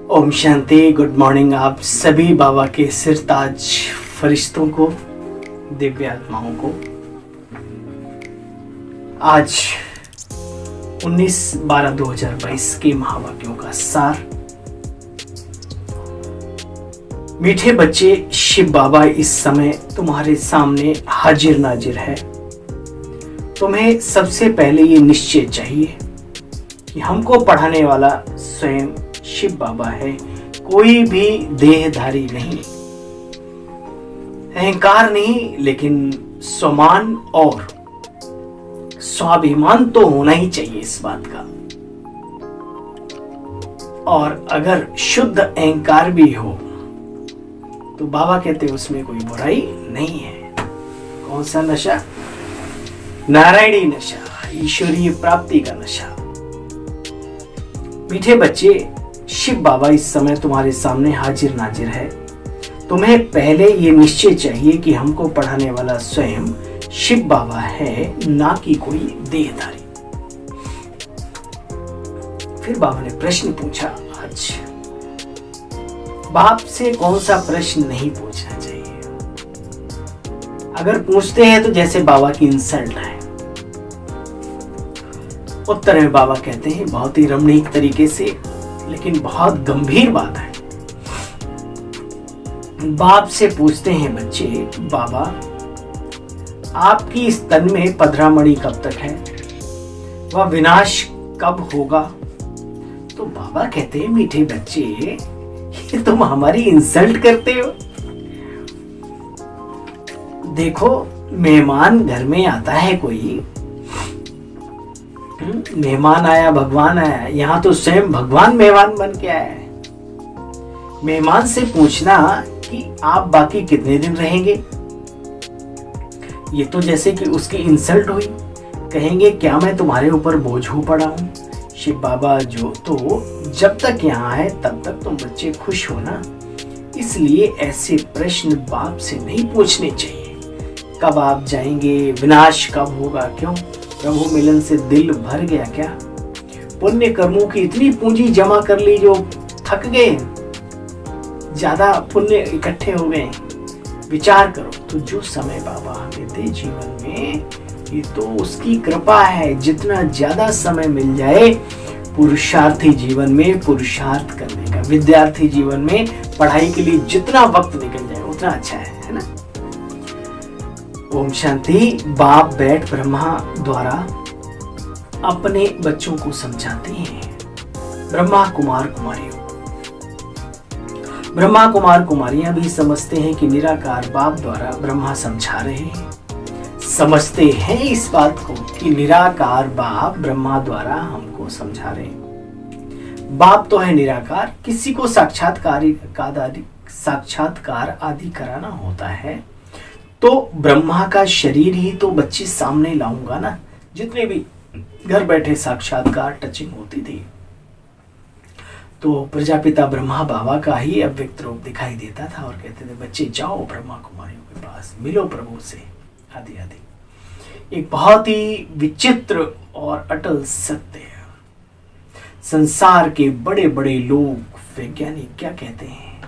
Om Shanti. Good morning आप सभी बाबा के सिरताज फरिश्तों को, दिव्य आत्माओं को। आज 19/12/2022 के महावाक्यों का सार। मीठे बच्चे, शिव बाबा इस समय तुम्हारे सामने हाजिर नाजिर है। तुम्हें सबसे पहले ये निश्चय चाहिए कि हमको पढ़ाने वाला स्वयं शिव बाबा है, कोई भी देहधारी नहीं, अहंकार नहीं, लेकिन स्वमान और स्वाभिमान तो होना ही चाहिए इस बात का। और अगर शुद्ध अहंकार भी हो तो बाबा कहते उसमें कोई बुराई नहीं है। कौन सा नशा? नारायणी नशा, ईश्वरीय प्राप्ति का नशा। मीठे बच्चे, शिव बाबा इस समय तुम्हारे सामने हाजिर नाजिर है। तुम्हें पहले ये निश्चय चाहिए कि हमको पढ़ाने वाला स्वयं शिव बाबा है, ना कि कोई देहधारी। फिर बाबा ने प्रश्न पूछा। आज बाप से कौन सा प्रश्न नहीं पूछना चाहिए? अगर पूछते हैं तो जैसे बाबा की इंसल्ट है। उत्तर में बाबा कहते हैं बहुत ही रमणीक तरीके से, लेकिन बहुत गंभीर बात है। बाप से पूछते हैं बच्चे, बाबा आपकी स्तन में पधरामणि कब तक है? वह विनाश कब होगा? तो बाबा कहते हैं मीठे बच्चे, ये तुम हमारी इंसल्ट करते हो। देखो, मेहमान घर में आता है, कोई मेहमान आया भगवान आया, यहां तो स्वयं भगवान मेहमान बन के आया है। मेहमान से पूछना कि आप बाकी कितने दिन रहेंगे, ये तो जैसे कि उसकी इंसल्ट हुई। कहेंगे क्या मैं तुम्हारे ऊपर बोझ हो पड़ा हूं? शिव बाबा जो तो जब तक यहाँ है तब तक तुम बच्चे खुश हो ना, इसलिए ऐसे प्रश्न बाप से नहीं पूछने चाहिए। कब आप जाएंगे, विनाश कब होगा, क्यों? प्रभु मिलन से दिल भर गया क्या? पुण्य कर्मों की इतनी पूंजी जमा कर ली जो थक गए, ज्यादा पुण्य इकट्ठे हो गए। विचार करो तो जो समय बाबा हमें दे जीवन में, ये तो उसकी कृपा है। जितना ज्यादा समय मिल जाए पुरुषार्थी जीवन में पुरुषार्थ करने का, विद्यार्थी जीवन में पढ़ाई के लिए जितना वक्त निकल जाए उतना अच्छा है ना। ओम शांति। बाप बैठ ब्रह्मा द्वारा अपने बच्चों को समझाते हैं। ब्रह्मा कुमार कुमारियों, ब्रह्मा कुमार कुमारियां भी समझते हैं कि निराकार बाप द्वारा ब्रह्मा समझा रहे हैं। समझते हैं इस बात को कि निराकार बाप ब्रह्मा द्वारा हमको समझा रहे हैं। बाप तो है निराकार, किसी को साक्षात्कार आदि कराना होता है तो ब्रह्मा का शरीर ही तो बच्चे सामने लाऊंगा ना। जितने भी घर बैठे साक्षात्कार टचिंग होती थी तो प्रजापिता ब्रह्मा बाबा का ही अव्यक्त रूप दिखाई देता था और कहते थे बच्चे जाओ ब्रह्मा कुमारियों के पास, मिलो प्रभु से, आदि आदि। एक बहुत ही विचित्र और अटल सत्य है। संसार के बड़े बड़े लोग, वैज्ञानिक क्या कहते हैं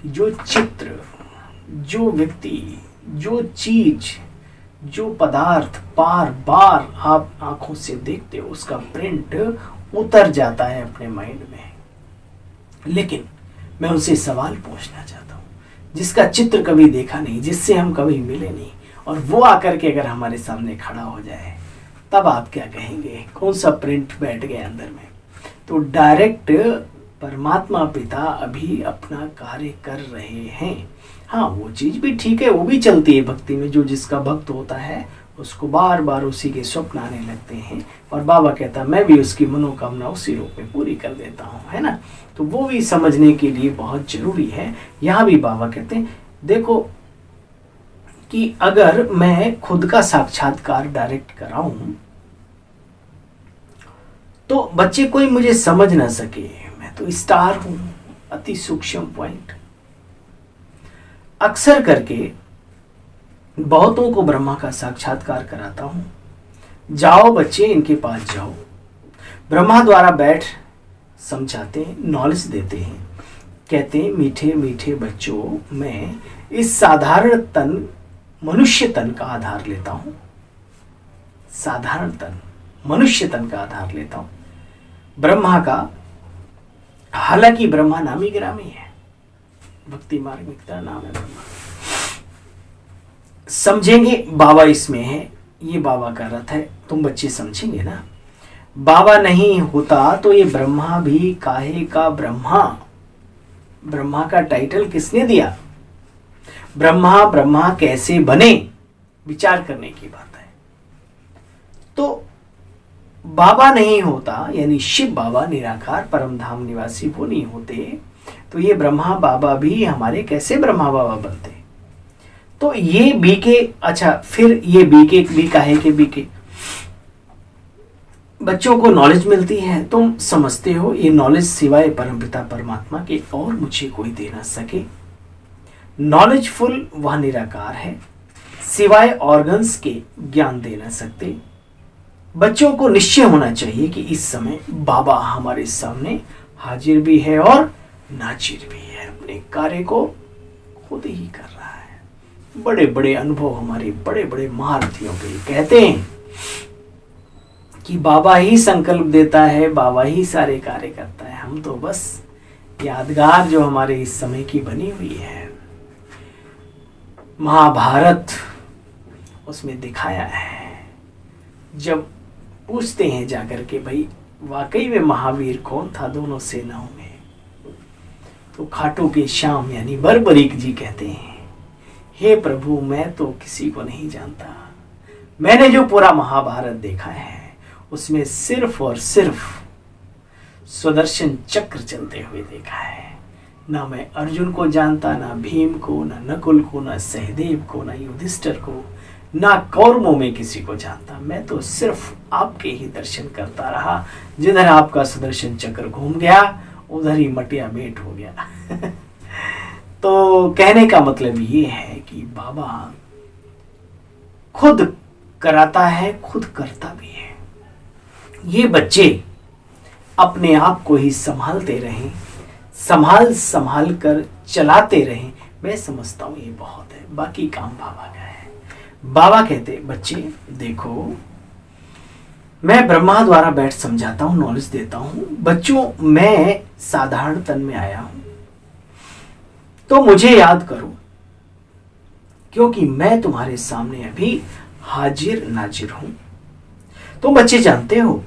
कि जो चित्र, जो व्यक्ति, जो चीज, जो पदार्थ बार बार आप आंखों से देखते हो उसका प्रिंट उतर जाता है अपने माइंड में। लेकिन मैं उनसे सवाल पूछना चाहता हूं, जिसका चित्र कभी देखा नहीं, जिससे हम कभी मिले नहीं, और वो आकर के अगर हमारे सामने खड़ा हो जाए तब आप क्या कहेंगे? कौन सा प्रिंट बैठ गया अंदर में? तो डायरेक्ट परमात्मा पिता अभी अपना कार्य कर रहे हैं। हाँ, वो चीज भी ठीक है, वो भी चलती है भक्ति में। जो जिसका भक्त होता है उसको बार बार उसी के स्वप्न आने लगते हैं और बाबा कहता है मैं भी उसकी मनोकामना उसी रूप में पूरी कर देता हूँ, है ना। तो वो भी समझने के लिए बहुत जरूरी है। यहाँ भी बाबा कहते हैं देखो कि अगर मैं खुद का साक्षात्कार डायरेक्ट कराऊं तो बच्चे कोई मुझे समझ ना सके। मैं तो स्टार हूं, अति सूक्ष्म पॉइंट। अक्सर करके बहुतों को ब्रह्मा का साक्षात्कार कराता हूं। जाओ बच्चे, इनके पास जाओ। ब्रह्मा द्वारा बैठ समझाते हैं, नॉलेज देते हैं। कहते हैं मीठे मीठे बच्चों, मैं इस साधारण तन, मनुष्य तन का आधार लेता हूं। साधारण तन, मनुष्य तन का आधार लेता हूं। ब्रह्मा का, हालांकि ब्रह्मा नामी ग्रामी है, भक्ति मार्ग में कितना नाम है ब्रह्मा। समझेंगे बाबा इसमें है, ये बाबा का रथ है, तुम बच्चे समझेंगे ना। बाबा नहीं होता तो ये ब्रह्मा भी काहे का ब्रह्मा। ब्रह्मा का टाइटल किसने दिया? ब्रह्मा कैसे बने, विचार करने की बात है। तो बाबा नहीं होता, यानी शिव बाबा निराकार परम धाम निवासी वो नहीं होते, तो ये ब्रह्मा बाबा भी हमारे कैसे ब्रह्मा बाबा बनते। तो ये बीके, अच्छा फिर ये बीके भी काहे के बीके? बच्चों को नॉलेज मिलती है, तुम समझते हो ये नॉलेज सिवाय परमपिता परमात्मा के और मुझे कोई दे ना सके। नॉलेजफुल वह निराकार है, सिवाय ऑर्गन्स के ज्ञान दे ना सकते। बच्चों को निश्चय होना चाहिए कि इस समय बाबा हमारे सामने हाजिर भी है और नाजिर भी है, अपने कार्य को खुद ही कर रहा है। बड़े बड़े अनुभव हमारे बड़े बड़े महारथियों के कहते हैं कि बाबा ही संकल्प देता है, बाबा ही सारे कार्य करता है, हम तो बस यादगार जो हमारे इस समय की बनी हुई है। महाभारत उसमें दिखाया है, जब पूछते हैं जाकर के भाई वाकई में महावीर कौन था दोनों सेनाओं में, तो खाटू के श्याम यानी बर्बरीक जी कहते हैं, हे प्रभु मैं तो किसी को नहीं जानता, मैंने जो पूरा महाभारत देखा है उसमें सिर्फ और सिर्फ सुदर्शन चक्र चलते हुए देखा है। ना मैं अर्जुन को जानता, ना भीम को, ना नकुल को, ना सहदेव को, ना युधिष्ठिर को, ना कौरवों में किसी को जानता। मैं तो सिर्फ आपके ही दर्शन करता रहा, जिधर आपका सुदर्शन चक्र घूम गया उधर ही मटिया मेट हो गया। तो कहने का मतलब ये है कि बाबा खुद कराता है, खुद करता भी है। ये बच्चे अपने आप को ही संभालते रहें, संभाल कर चलाते रहें, मैं समझता हूं ये बहुत है, बाकी काम बाबा का है। बाबा कहते बच्चे देखो, मैं ब्रह्मा द्वारा बैठ समझाता हूं, नॉलेज देता हूं। बच्चों मैं साधारण तन में आया हूं, तो मुझे याद करो, क्योंकि मैं तुम्हारे सामने अभी हाजिर नाजिर हूं। तुम बच्चे जानते हो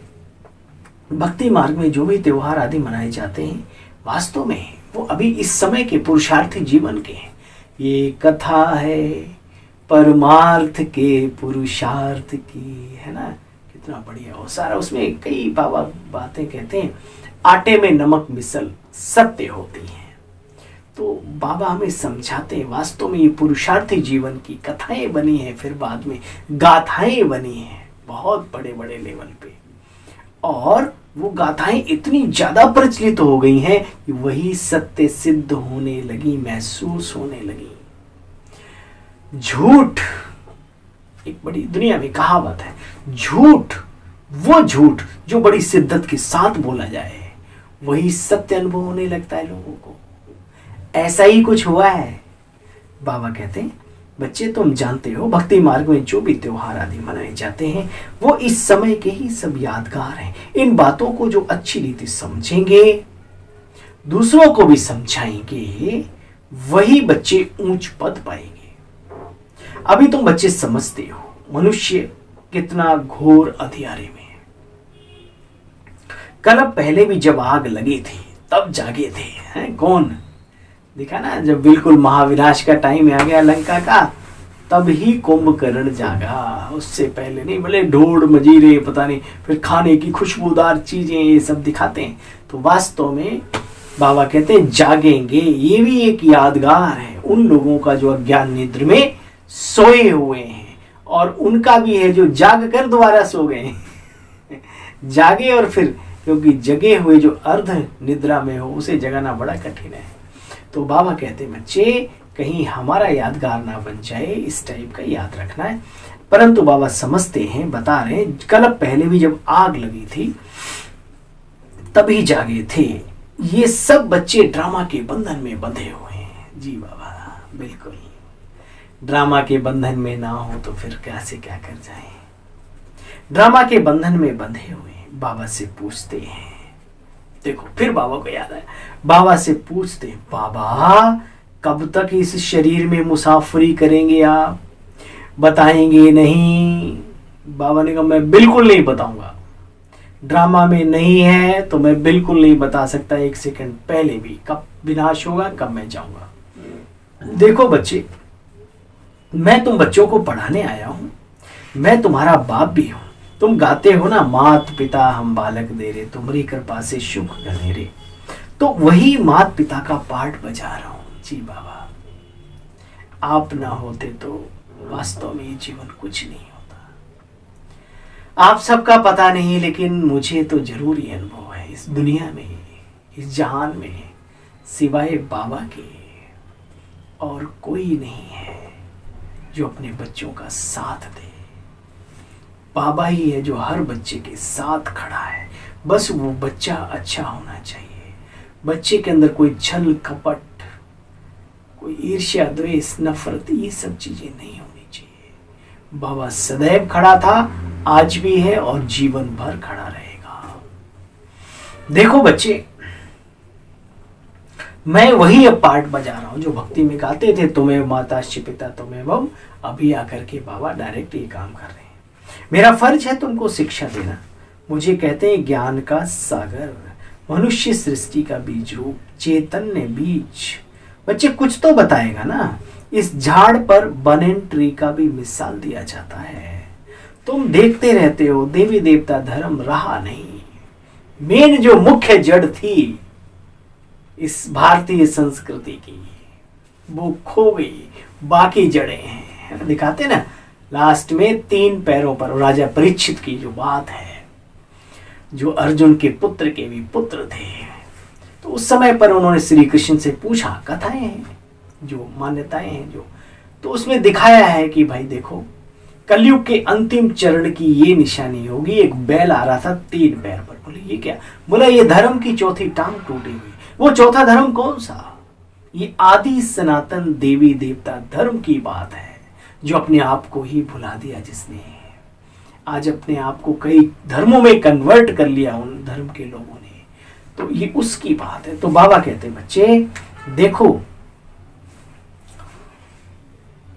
भक्ति मार्ग में जो भी त्योहार आदि मनाए जाते हैं वास्तव में वो अभी इस समय के पुरुषार्थी जीवन के हैं। ये कथा है परमार्थ के पुरुषार्थ की, है ना, कितना बढ़िया हो सारा। उसमें कई बाबा बातें कहते हैं, आटे में नमक मिसल सत्य होती है। तो बाबा हमें समझाते हैं वास्तव में ये पुरुषार्थी जीवन की कथाएं बनी है, फिर बाद में गाथाएं बनी है बहुत बड़े बड़े लेवल पे, और वो गाथाएं इतनी ज्यादा प्रचलित हो गई हैं कि वही सत्य सिद्ध होने लगी, महसूस होने लगी। झूठ एक बड़ी दुनिया में कहावत है, झूठ वो झूठ जो बड़ी शिद्दत के साथ बोला जाए वही सत्य अनुभव होने लगता है लोगों को। ऐसा ही कुछ हुआ है। बाबा कहते हैं बच्चे तुम जानते हो भक्ति मार्ग में जो भी त्योहार आदि मनाए जाते हैं वो इस समय के ही सब यादगार हैं। इन बातों को जो अच्छी रीति समझेंगे, दूसरों को भी समझाएंगे, वही बच्चे ऊंच पद पाएंगे। अभी तुम बच्चे समझते हो मनुष्य कितना घोर अंधियारे में है। कल पहले भी जब आग लगी थी तब जागे थे, हैं कौन देखा ना, जब बिल्कुल महाविनाश का टाइम आ गया लंका का तब ही कुंभकर्ण जागा, उससे पहले नहीं। भले ढोल मजीरे पता नहीं फिर खाने की खुशबूदार चीजें ये सब दिखाते हैं, तो वास्तव में बाबा कहते हैं जागेंगे। ये भी एक यादगार है उन लोगों का जो अज्ञान निद्र में सोए हुए हैं, और उनका भी है जो जाग कर दोबारा सो गए। जागे और फिर, क्योंकि जगे हुए जो अर्ध निद्रा में हो उसे जगाना बड़ा कठिन है। तो बाबा कहते हैं बच्चे कहीं हमारा यादगार ना बन जाए, इस टाइप का याद रखना है। परंतु बाबा समझते हैं, बता रहे हैं कल पहले भी जब आग लगी थी तभी जागे थे। ये सब बच्चे ड्रामा के बंधन में बंधे हुए हैं। जी बाबा, बिल्कुल। ड्रामा के बंधन में ना हो तो फिर कैसे क्या कर जाए। ड्रामा के बंधन में बंधे हुए बाबा से पूछते हैं, देखो फिर बाबा को याद आया, बाबा से पूछते हैं, बाबा कब तक इस शरीर में मुसाफरी करेंगे आप, बताएंगे नहीं? बाबा ने कहा मैं बिल्कुल नहीं बताऊंगा, ड्रामा में नहीं है तो मैं बिल्कुल नहीं बता सकता, एक सेकंड पहले भी। कब विनाश होगा, कब मैं जाऊंगा। देखो बच्चे, मैं तुम बच्चों को पढ़ाने आया हूं, मैं तुम्हारा बाप भी हूं। तुम गाते हो ना, मात पिता हम बालक दे रे, तुम्हारी कृपा से सुख घनेरे, तो वही मात पिता का पाठ बजा रहा हूं। जी बाबा, आप ना होते तो वास्तव में ये जीवन कुछ नहीं होता। आप सबका पता नहीं, लेकिन मुझे तो जरूर ये अनुभव है, इस दुनिया में, इस जहान में सिवाय बाबा के और कोई नहीं है जो अपने बच्चों का साथ दे। बाबा ही है जो हर बच्चे के साथ खड़ा है। बस वो बच्चा अच्छा होना चाहिए। बच्चे के अंदर कोई छल कपट, कोई ईर्ष्या द्वेष नफरत, ये सब चीजें नहीं होनी चाहिए। बाबा सदैव खड़ा था, आज भी है और जीवन भर खड़ा रहेगा। देखो बच्चे, मैं वही अब पार्ट बजा रहा हूं जो भक्ति में गाते थे, तुम्हें माताश्च पिता तुम्हें बम। अभी आकर के बाबा डायरेक्ट ये काम कर रहे हैं। मेरा फर्ज है तुमको शिक्षा देना। मुझे कहते हैं ज्ञान का सागर, मनुष्य सृष्टि का बीज रूप, चैतन्य बीज। बच्चे कुछ तो बताएगा ना। इस झाड़ पर बनन ट्री का भी मिसाल दिया जाता है। तुम देखते रहते हो, देवी देवता धर्म रहा नहीं। मेन जो मुख्य जड़ थी इस भारतीय संस्कृति की, वो खो गई। बाकी जड़ें हैं, दिखाते ना लास्ट में 3 पैरों पर। राजा परीक्षित की जो बात है, जो अर्जुन के पुत्र के भी पुत्र थे, तो उस समय पर उन्होंने श्री कृष्ण से पूछा, कथाएं हैं जो मान्यताएं हैं जो, तो उसमें दिखाया है कि भाई देखो, कलयुग के अंतिम चरण की ये निशानी होगी। एक बैल आ रहा था 3 पैर पर। बोले ये क्या? बोला ये धर्म की चौथी टांग टूटी हुई। वो चौथा धर्म कौन सा? ये आदि सनातन देवी देवता धर्म की बात है, जो अपने आप को ही भुला दिया जिसने। आज अपने आप को कई धर्मों में कन्वर्ट कर लिया उन धर्म के लोगों ने, तो ये उसकी बात है। तो बाबा कहते हैं बच्चे देखो,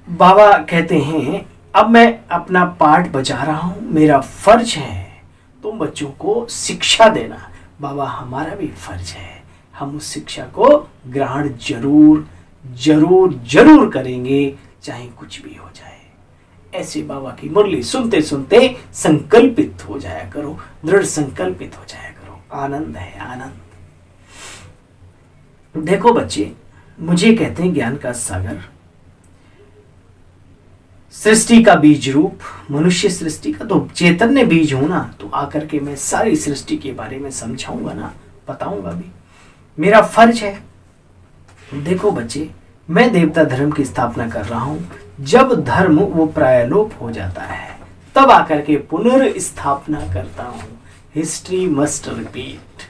बाबा कहते हैं अब मैं अपना पाठ बजा रहा हूं, मेरा फर्ज है तुम बच्चों को शिक्षा देना। बाबा हमारा भी फर्ज है, हम उस शिक्षा को ग्रहण जरूर जरूर जरूर करेंगे, चाहे कुछ भी हो जाए। ऐसे बाबा की मुरली सुनते सुनते संकल्पित हो जाया करो, दृढ़ संकल्पित हो जाया करो। आनंद है आनंद। देखो बच्चे, मुझे कहते हैं ज्ञान का सागर, सृष्टि का बीज रूप, मनुष्य सृष्टि का तो चैतन्य बीज हूं ना, तो आकर के मैं सारी सृष्टि के बारे में समझाऊंगा ना, बताऊंगा भी। मेरा फर्ज है। देखो बच्चे, मैं देवता धर्म की स्थापना कर रहा हूं। जब धर्म वो प्रायलोप हो जाता है, तब आकर के पुनर्स्थापना करता हूं। History must repeat.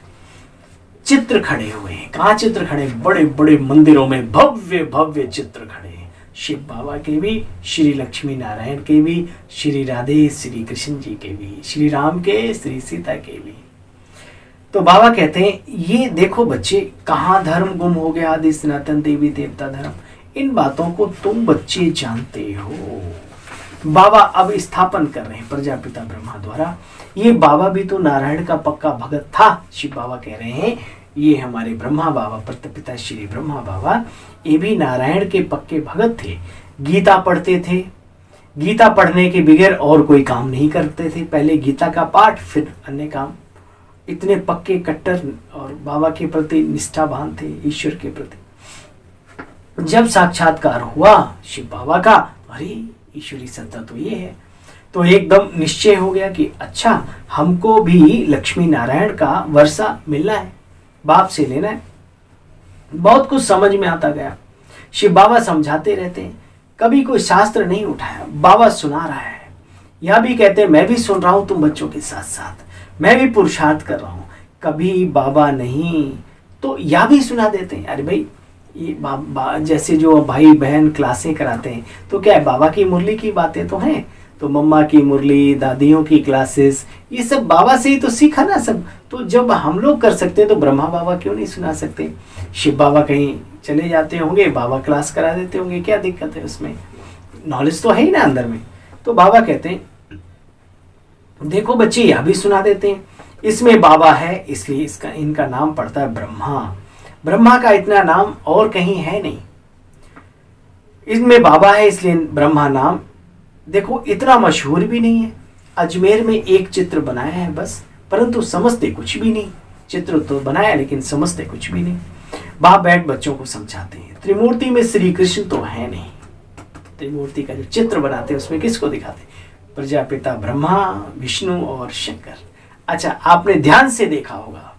चित्र खड़े हुए हैं। कहाँ चित्र खड़े? बड़े बड़े मंदिरों में भव्य भव्य चित्र खड़े हैं। शिव बाबा के भी, श्री लक्ष्मी नारायण के भी, श्री राधे श्री कृष्ण जी के भी, श्री राम के, श्री सीता के भी। तो बाबा कहते हैं ये देखो बच्चे, कहाँ धर्म गुम हो गया, आदि सनातन देवी देवता धर्म। इन बातों को तुम बच्चे जानते हो। बाबा अब स्थापन कर रहे हैं प्रजापिता ब्रह्मा द्वारा। ये बाबा भी तो नारायण का पक्का भगत था। शिव बाबा कह रहे हैं ये हमारे ब्रह्मा बाबा, प्रजापिता श्री ब्रह्मा बाबा, ये भी नारायण के पक्के भगत थे। गीता पढ़ते थे, गीता पढ़ने के बगैर और कोई काम नहीं करते थे। पहले गीता का पाठ, फिर अन्य काम। इतने पक्के कट्टर और बाबा के प्रति निष्ठावान थे, ईश्वर के प्रति। जब साक्षात्कार हुआ शिव बाबा का, अरे ईश्वरी सत्ता तो ये है, तो एकदम निश्चय हो गया कि अच्छा हमको भी लक्ष्मी नारायण का वर्षा मिलना है, बाप से लेना है। बहुत कुछ समझ में आता गया। शिव बाबा समझाते रहते हैं, कभी कोई शास्त्र नहीं उठाया, बाबा सुना रहा है। यह भी कहते हैं मैं भी सुन रहा हूं तुम बच्चों के साथ साथ, मैं भी पुरुषार्थ कर रहा हूं। कभी बाबा नहीं, तो या भी सुना देते हैं। अरे भाई ये जैसे जो भाई बहन क्लासें कराते हैं तो क्या है, बाबा की मुरली की बातें तो हैं, तो मम्मा की मुरली, दादियों की क्लासेस, ये सब बाबा से ही तो सीखा ना सब। तो जब हम लोग कर सकते हैं तो ब्रह्मा बाबा क्यों नहीं सुना सकते। शिव बाबा कहीं चले जाते होंगे, बाबा क्लास करा देते होंगे, क्या दिक्कत है उसमें, नॉलेज तो है ही ना अंदर में। तो बाबा कहते हैं देखो बच्चे, यह भी सुना देते हैं, इसमें बाबा है इसलिए इसका इनका नाम पड़ता है ब्रह्मा। ब्रह्मा का इतना नाम और कहीं है नहीं, इसमें बाबा है इसलिए ब्रह्मा नाम। देखो इतना मशहूर भी नहीं है, अजमेर में एक चित्र बनाया है बस, परंतु समझते कुछ भी नहीं। चित्र तो बनाया लेकिन समझते कुछ भी नहीं। बाप बैठ बच्चों को समझाते हैं, त्रिमूर्ति में श्री कृष्ण तो है नहीं। त्रिमूर्ति का जो चित्र बनाते हैं उसमें किसको दिखाते हैं, प्रजापिता ब्रह्मा, विष्णु और शंकर। अच्छा, आपने ध्यान से देखा होगा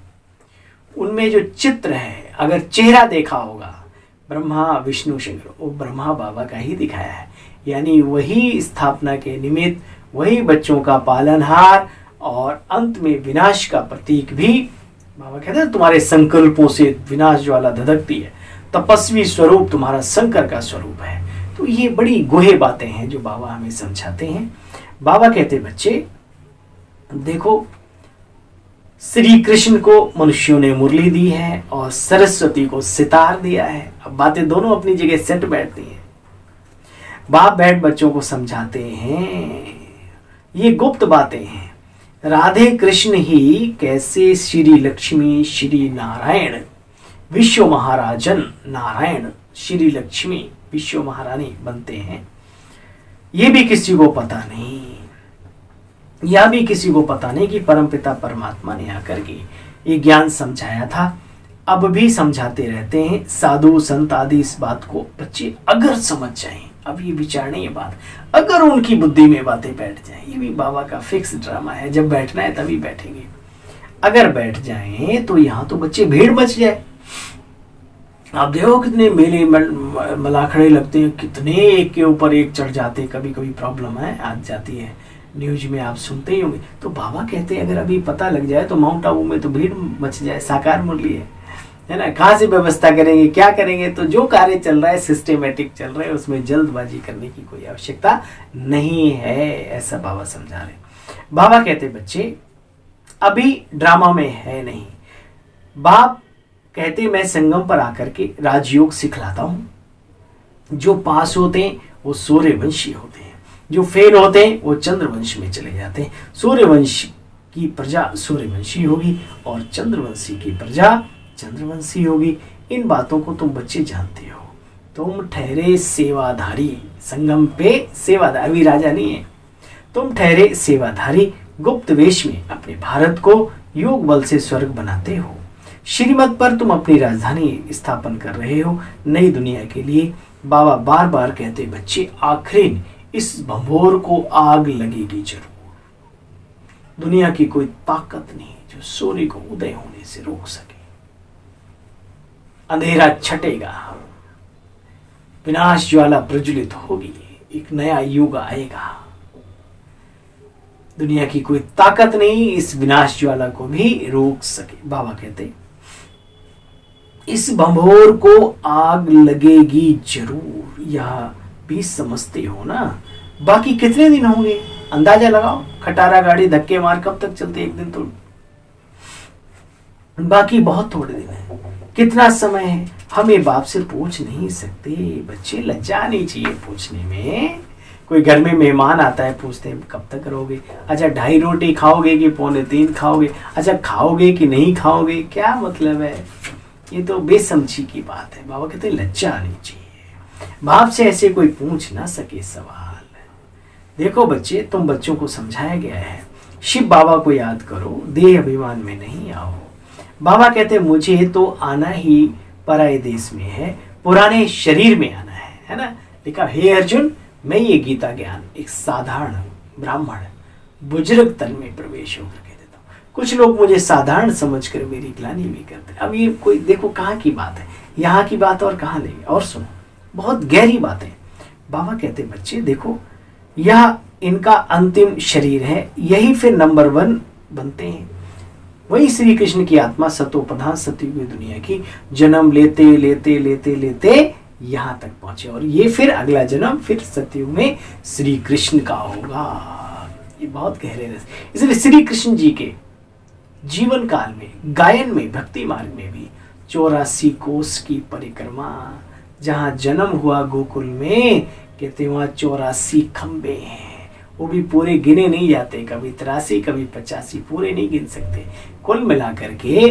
उनमें जो चित्र है, अगर चेहरा देखा होगा ब्रह्मा विष्णु शंकर, वो ब्रह्मा बाबा का ही दिखाया है। यानी वही स्थापना के निमित्त, वही बच्चों का पालनहार और अंत में विनाश का प्रतीक भी। बाबा कहते हैं तुम्हारे संकल्पों से विनाश ज्वाला धधकती है, तपस्वी स्वरूप तुम्हारा शंकर का स्वरूप है। तो ये बड़ी गुहे बातें हैं जो बाबा हमें समझाते हैं। बाबा कहते बच्चे देखो, श्री कृष्ण को मनुष्यों ने मुरली दी है और सरस्वती को सितार दिया है। अब बातें दोनों अपनी जगह सेट बैठती हैं। बाप बैठ बच्चों को समझाते हैं, ये गुप्त बातें हैं। राधे कृष्ण ही कैसे श्री लक्ष्मी, श्री नारायण, विश्व महाराजन नारायण, श्री लक्ष्मी विश्व महारानी बनते हैं, ये भी किसी को पता नहीं। यह भी किसी को पता नहीं कि परमपिता परमात्मा ने आकर के ये ज्ञान समझाया था, अब भी समझाते रहते हैं। साधु संत आदि इस बात को बच्चे अगर समझ जाएं, अब ये विचारने ये बात, अगर उनकी बुद्धि में बातें बैठ जाएं, ये भी बाबा का फिक्स ड्रामा है, जब बैठना है तभी बैठेंगे। अगर बैठ जाएं तो यहाँ तो बच्चे भीड़ मच जाए। आप देखो कितने मेले मलाखड़े लगते हैं, कितने एक के ऊपर एक चढ़ जाते हैं। कभी कभी प्रॉब्लम है आ जाती है, न्यूज में आप सुनते ही होंगे। तो बाबा कहते हैं अगर अभी पता लग जाए तो माउंट आबू में तो भीड़ मच जाए, साकार मुरली है ना, कहाँ से व्यवस्था करेंगे, क्या करेंगे। तो जो कार्य चल रहा है सिस्टेमेटिक चल रहा है, उसमें जल्दबाजी करने की कोई आवश्यकता नहीं है, ऐसा बाबा समझा रहे। बाबा कहते बच्चे अभी ड्रामा में है नहीं। बाप कहते मैं संगम पर आकर के राजयोग सिखलाता हूं। जो पास होते हैं वो सूर्यवंशी होते हैं, जो फेल होते हैं वो चंद्रवंश में चले जाते हैं। सूर्यवंश की प्रजा सूर्यवंशी होगी और चंद्रवंशी की प्रजा चंद्रवंशी होगी। इन बातों को तुम बच्चे जानते हो। तुम ठहरे सेवाधारी, संगम पे सेवाधारी, अभी राजा नहीं है, तुम ठहरे सेवाधारी, गुप्त वेश में अपने भारत को योग बल से स्वर्ग बनाते हो। श्रीमत पर तुम अपनी राजधानी स्थापन कर रहे हो नई दुनिया के लिए। बाबा बार बार कहते बच्चे आखिर इस भंभोर को आग लगेगी जरूर। दुनिया की कोई ताकत नहीं जो सूर्य को उदय होने से रोक सके। अंधेरा छटेगा, विनाश ज्वाला प्रज्वलित होगी, एक नया युग आएगा। दुनिया की कोई ताकत नहीं इस विनाश ज्वाला को भी रोक सके। बाबा कहते इस भंभोर को आग लगेगी जरूर। यह भी समझते हो ना। बाकी कितने दिन होंगे अंदाजा लगाओ, खटारा गाड़ी धक्के मार कब तक चलते, एक दिन तो, बाकी बहुत थोड़े दिन है। कितना समय है हम ये बाप से पूछ नहीं सकते। बच्चे लज्जा नहीं चाहिए पूछने में। कोई घर में मेहमान आता है, पूछते हैं कब तक रहोगे। अच्छा 2.5 रोटी खाओगे कि 2.25 खाओगे। अच्छा खाओगे कि नहीं खाओगे, क्या मतलब है। ये तो बेसमझी की बात है। बाबा कहते लज्जा नहीं चाहिए, बाप से ऐसे कोई पूछ ना सके सवाल। देखो बच्चे, तुम बच्चों को समझाया गया है शिव बाबा को याद करो, देह अभिमान में नहीं आओ। बाबा कहते मुझे तो आना ही पराये देश में है, पुराने शरीर में आना है ना। लिखा हे अर्जुन, मैं ये गीता ज्ञान एक साधारण ब्राह्मण बुजुर्ग तन में प्रवेश होकर के देता हूँ। कुछ लोग मुझे साधारण समझकर मेरी ग्लानि भी करते हैं। अब ये कोई देखो कहाँ की बात है, यहाँ की बात और कहाँ लेंगे। और सुनो, बहुत गहरी बात है। बाबा कहते बच्चे देखो, यह इनका अंतिम शरीर है, यही फिर नंबर 1 बनते हैं। वही श्री कृष्ण की आत्मा सतोप्रधान सतयुगी दुनिया की जन्म लेते लेते लेते लेते यहां तक पहुंचे, और ये फिर अगला जन्म फिर सतयुग में श्री कृष्ण का होगा। ये बहुत गहरे रस। इसलिए श्री कृष्ण जी के जीवन काल में, गायन में, भक्ति मार्ग में भी 84 कोस की परिक्रमा, जहां जन्म हुआ गोकुल में, कहते वहां 84 खंबे हैं। वो भी पूरे गिने नहीं जाते, कभी 83 कभी 85, पूरे नहीं गिन सकते। कुल मिलाकर के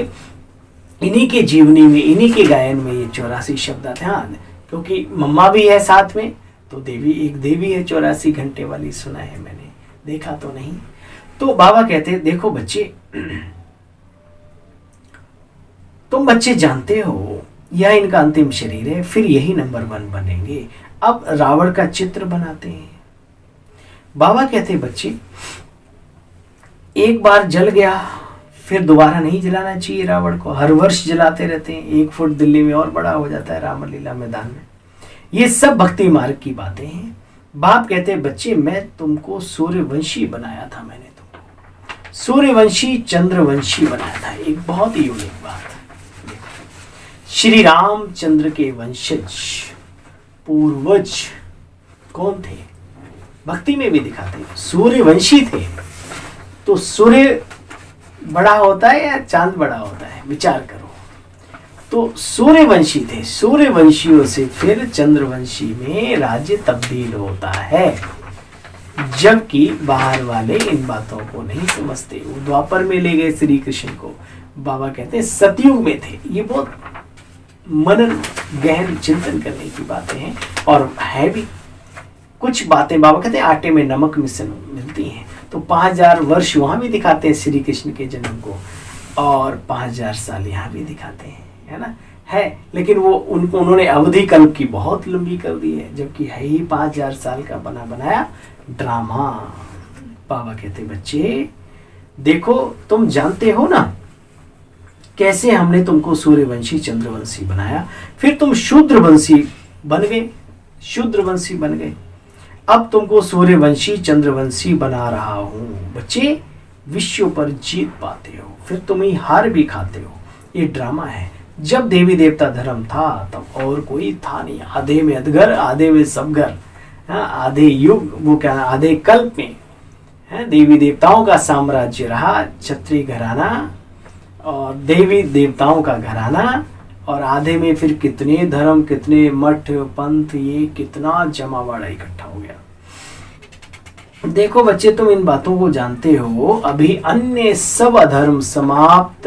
इन्हीं के जीवनी में, इन्हीं के गायन में ये 84 शब्द आते हैं। क्योंकि मम्मा भी है साथ में, तो देवी, एक देवी है 84 घंटे वाली, सुना है मैंने, देखा तो नहीं। तो बाबा कहते हैं देखो बच्चे, तुम बच्चे जानते हो यह इनका अंतिम शरीर है, फिर यही नंबर 1 बनेंगे। अब रावण का चित्र बनाते हैं। बाबा कहते बच्चे, एक बार जल गया फिर दोबारा नहीं जलाना चाहिए रावण को। हर वर्ष जलाते रहते हैं, 1 फुट दिल्ली में और बड़ा हो जाता है रामलीला मैदान में। ये सब भक्ति मार्ग की बातें हैं। बाप कहते बच्चे, मैं तुमको सूर्यवंशी बनाया था, मैंने तुमको सूर्यवंशी चंद्रवंशी बनाया था। एक बहुत ही यूनिक बात, श्री रामचंद्र के वंशज पूर्वज कौन थे, भक्ति में भी दिखाते हैं, सूर्यवंशी थे। तो सूर्य बड़ा होता है या चांद बड़ा होता है, विचार करो। तो सूर्यवंशी थे, सूर्यवंशियों से फिर चंद्रवंशी में राज्य तब्दील होता है। जबकि बाहर वाले इन बातों को नहीं समझते। वो द्वापर में ले गए श्री कृष्ण को, बाबा कहते हैं सतयुग में थे। ये बहुत मनन गहन चिंतन करने की बातें हैं, और है भी कुछ बातें। बाबा कहते हैं आटे में नमक मिलती हैं। तो 5000 वर्ष वहां भी दिखाते हैं श्री कृष्ण के जन्म को, और 5000 साल यहाँ भी दिखाते हैं, है ना, है। लेकिन वो उन्होंने अवधि कल्प की बहुत लंबी कर दी है, जबकि है ही 5000 साल का बना बनाया ड्रामा। बाबा कहते बच्चे देखो, तुम जानते हो ना कैसे हमने तुमको सूर्यवंशी चंद्रवंशी बनाया, फिर तुम शूद्रवंशी बन गए, शूद्रवंशी बन गए। अब तुमको सूर्यवंशी चंद्रवंशी बना रहा हूं। बच्चे विश्व पर जीत पाते हो, फिर तुम ही हार भी खाते हो। ये ड्रामा है। जब देवी देवता धर्म था तब और कोई था नहीं। आधे में अधगर, आधे में सब घर, आधे युग, वो क्या आधे कल्प में देवी देवताओं का साम्राज्य रहा, क्षत्रिय घराना और देवी देवताओं का घराना, और आधे में फिर कितने धर्म, कितने मठ पंथ, ये कितना जमावाड़ा इकट्ठा हो गया। देखो बच्चे, तुम इन बातों को जानते हो। अभी अन्य सब अधर्म समाप्त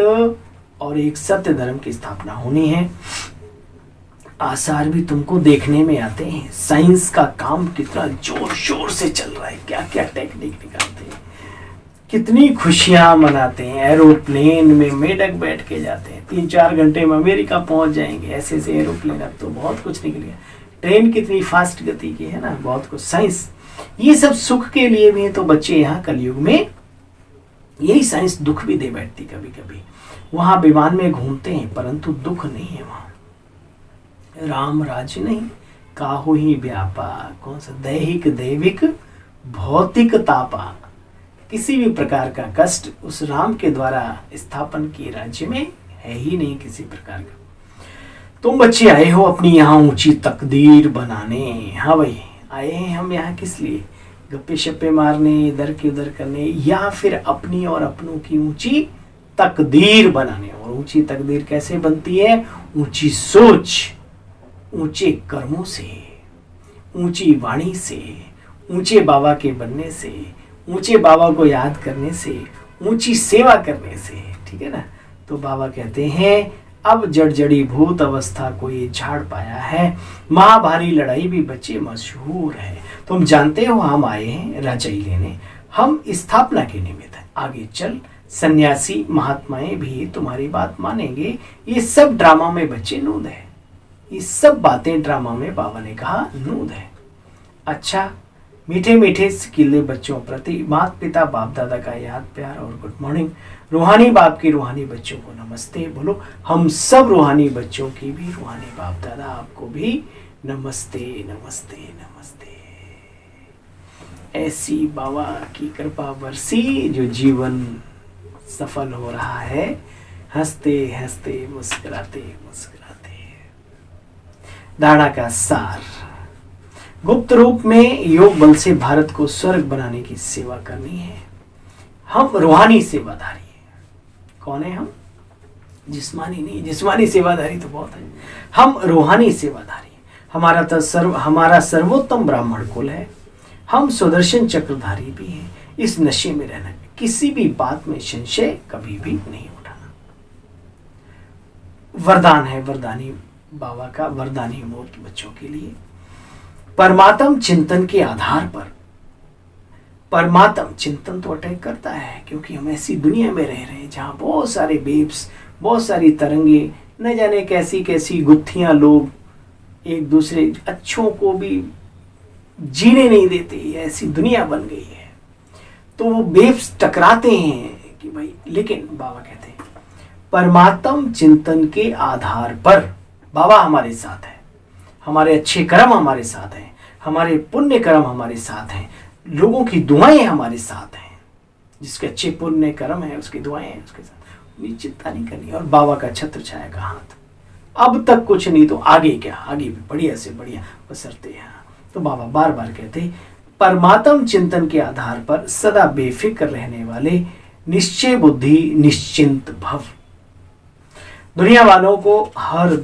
और एक सत्य धर्म की स्थापना होनी है। आसार भी तुमको देखने में आते हैं। साइंस का काम कितना जोर शोर से चल रहा है, क्या क्या टेक्निक निकालते हैं, कितनी खुशियां मनाते हैं। एरोप्लेन में मेढक बैठ के जाते हैं, 3-4 घंटे में अमेरिका पहुंच जाएंगे। ऐसे ऐसे एरोप्लेन, अब तो बहुत कुछ निकल गया। ट्रेन कितनी फास्ट गति की है ना, बहुत कुछ। साइंस ये सब सुख के लिए भी है। तो बच्चे यहाँ कलयुग में यही साइंस दुख भी दे बैठती कभी कभी। वहां विमान में घूमते हैं परंतु दुख नहीं है वहां। राम राज्य नहीं, काहू ही व्यापा, कौन सा दैहिक दैविक भौतिक तापा, किसी भी प्रकार का कष्ट उस राम के द्वारा स्थापन किए राज्य में है ही नहीं किसी प्रकार का। तुम बच्चे आए हो अपनी यहाँ ऊंची तकदीर बनाने। हाँ भाई, आए हैं हम यहाँ किस लिए? गप्पे शप्पे मारने, इधर के उधर करने, या फिर अपनी और अपनों की ऊंची तकदीर बनाने। और ऊंची तकदीर कैसे बनती है? ऊंची सोच, ऊंचे कर्मों से, ऊंची वाणी से, ऊंचे बाबा के बनने से, ऊंचे बाबा को याद करने से, ऊंची सेवा करने से। ठीक है ना? तो बाबा कहते हैं अब जड़ी भूत अवस्था को ये झाड़ पाया है। महाभारी लड़ाई भी बच्चे मशहूर है। तुम जानते हो हम आए हैं रजाई लेने, हम स्थापना के निमित्त है। आगे चल सन्यासी महात्माएं भी तुम्हारी बात मानेंगे। ये सब ड्रामा में बच्चे नूद है, ये सब बातें ड्रामा में बाबा ने कहा नूद है। अच्छा, मीठे मीठे सिकिले बच्चों प्रति माता पिता बाप दादा का याद प्यार और गुड मॉर्निंग। रूहानी बाप की रूहानी बच्चों को नमस्ते बोलो। हम सब रूहानी बच्चों की भी रूहानी बाप दादा आपको भी नमस्ते नमस्ते नमस्ते। ऐसी बाबा की कृपा बरसी जो जीवन सफल हो रहा है, हंसते हंसते मुस्कुराते मुस्कुराते। धारणा का सार, गुप्त रूप में योग बल से भारत को स्वर्ग बनाने की सेवा करनी है। हम रूहानी सेवाधारी हैं। कौन है हम? जिस्मानी नहीं, जिस्मानी सेवाधारी तो बहुत है, हम रूहानी सेवाधारी। हमारा सर्वोत्तम ब्राह्मण कुल है। हम सुदर्शन चक्रधारी भी हैं। इस नशे में रहना, किसी भी बात में संशय कभी भी नहीं उठाना। वरदान है वरदानी बाबा का, वरदानी मूर्त बच्चों के लिए। परमात्म चिंतन के आधार पर, परमात्म चिंतन तो अटैक करता है, क्योंकि हम ऐसी दुनिया में रह रहे हैं जहां बहुत सारे वेव्स, बहुत सारी तरंगे, न जाने कैसी कैसी गुत्थियां, लोग एक दूसरे अच्छों को भी जीने नहीं देते, ऐसी दुनिया बन गई है। तो वो वेव्स टकराते हैं कि भाई, लेकिन बाबा कहते हैं परमात्म चिंतन के आधार पर बाबा हमारे साथ है, हमारे अच्छे कर्म हमारे साथ हैं, हमारे पुण्य कर्म हमारे साथ हैं, लोगों की दुआएं हमारे साथ हैं। जिसके अच्छे पुण्य कर्म है उसकी दुआएं हैं उसके साथ, उन्हें चिंता नहीं करनी। और बाबा का छत्र छाया का हाथ, अब तक कुछ नहीं तो आगे क्या, आगे भी बढ़िया से बढ़िया बसरते हैं। तो बाबा बार बार कहते परमात्म चिंतन के आधार पर सदा बेफिक्र रहने वाले निश्चय बुद्धि निश्चिंत भव। दुनिया वालों को हर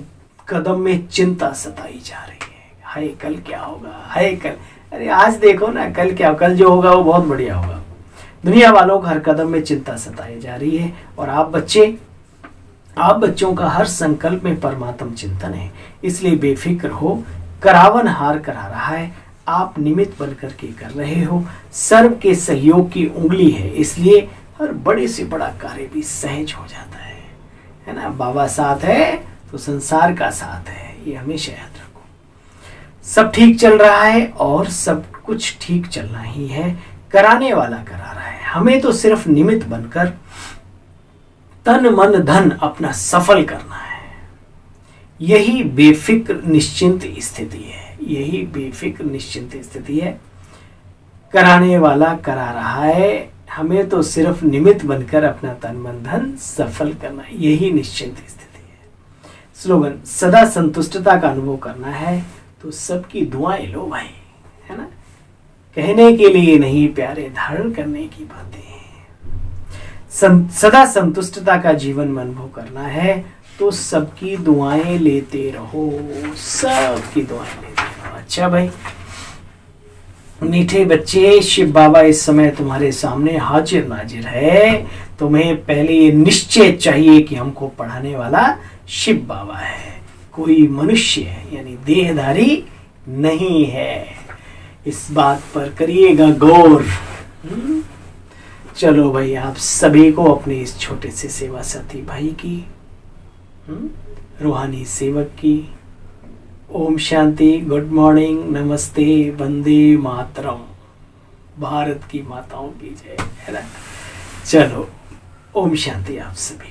कदम में चिंता सताई जा रही है, हाय कल क्या होगा, हाय कल, अरे आज देखो ना कल क्या, कल जो होगा वो बहुत बढ़िया होगा। दुनिया वालों को हर कदम में चिंता सताई जा रही है। और आप बच्चों का हर संकल्प में परमात्म चिंतन है, इसलिए बेफिक्र हो। करावन हार करा रहा है, आप निमित्त बनकर के कर रहे हो। सर्व के सहयोग की उंगली है, इसलिए हर बड़े से बड़ा कार्य भी सहज हो जाता है ना। बाबा साथ है तो संसार का साथ है, ये हमेशा याद रखो। सब ठीक चल रहा है और सब कुछ ठीक चलना ही है। कराने वाला करा रहा है, हमें तो सिर्फ निमित्त बनकर तन मन धन अपना सफल करना है। यही बेफिक्र निश्चिंत स्थिति है, यही बेफिक्र निश्चिंत स्थिति है। कराने वाला करा रहा है, हमें तो सिर्फ निमित्त बनकर अपना तन मन धन सफल करना है, यही निश्चिंत स्थिति है। स्लोगन, सदा संतुष्टता का अनुभव करना है तो सबकी दुआएं लो भाई, है ना। कहने के लिए नहीं प्यारे, धारण करने की बातें हैं। सदा संतुष्टता का जीवन में अनुभव करना है तो सबकी दुआएं लेते रहो, सबकी दुआएं लेते रहो। अच्छा भाई मीठे बच्चे, शिव बाबा इस समय तुम्हारे सामने हाजिर नाजिर है। तुम्हें पहले ये निश्चय चाहिए कि हमको पढ़ाने वाला शिव बाबा है, कोई मनुष्य है यानी देहधारी नहीं है। इस बात पर करिएगा गौर। चलो भाई, आप सभी को अपने इस छोटे से सेवा साथी भाई की, रूहानी सेवक की ओम शांति, गुड मॉर्निंग, नमस्ते, वंदे मातरम, भारत की माताओं की जय, है ना। चलो ओम शांति आप सभी।